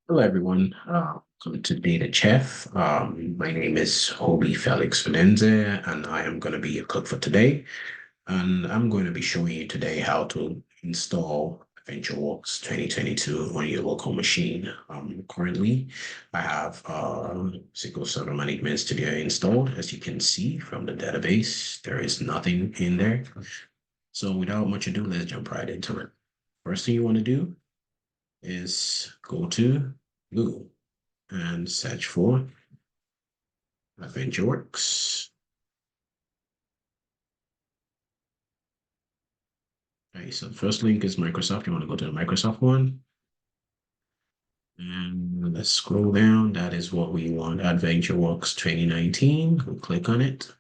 Hello, everyone. Welcome to Data Chef. My name is Hobie Felix Fernandez, and I am going to be your cook for today. And I'm going to be showing you today how to install AdventureWorks 2022 on your local machine. Currently, I have SQL Server Management Studio installed. As you can see from the database, there is nothing in there. So without much ado, let's jump right into it. First thing you want to do is go to Google and search for AdventureWorks. Okay, so the first link is Microsoft. You want to go to the Microsoft one. And let's scroll down. That is what we want, AdventureWorks 2019. We'll click on it.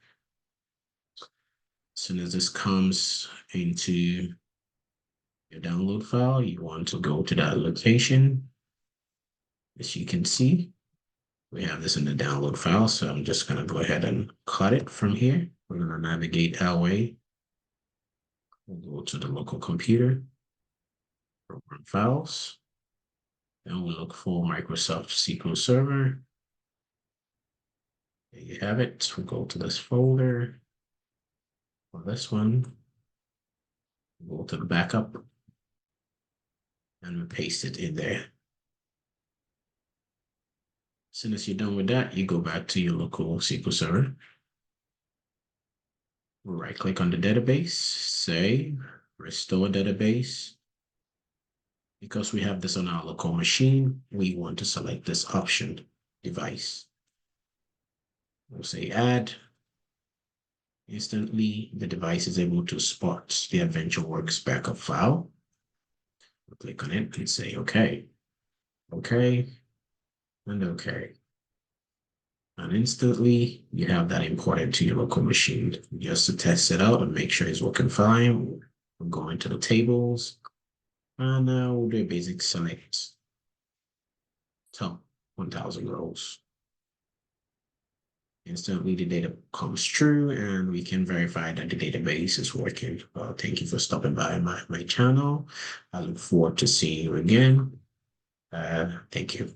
As soon as this comes into your download file, you want to go to that location. As you can see, we have this in the download file. So I'm just going to go ahead and cut it from here. We're going to navigate our way. We'll go to the local computer, program files, and we'll look for Microsoft SQL Server. There you have it. We'll go to this folder. For this one, we'll go to the backup, and we'll paste it in there. As soon as you're done with that, you go back to your local SQL Server. We'll right-click on the database, save, restore database. Because we have this on our local machine, we want to select this option, device. We'll say add. Instantly, the device is able to spot the AdventureWorks backup file. We'll click on it and say OK, OK, and OK. And instantly, you have that imported to your local machine. Just to test it out and make sure it's working fine, we'll go into the tables. And now we'll do a basic select top 1,000 rows. Instantly, the data comes true and we can verify that the database is working. Thank you for stopping by my channel. I look forward to seeing you again. Thank you.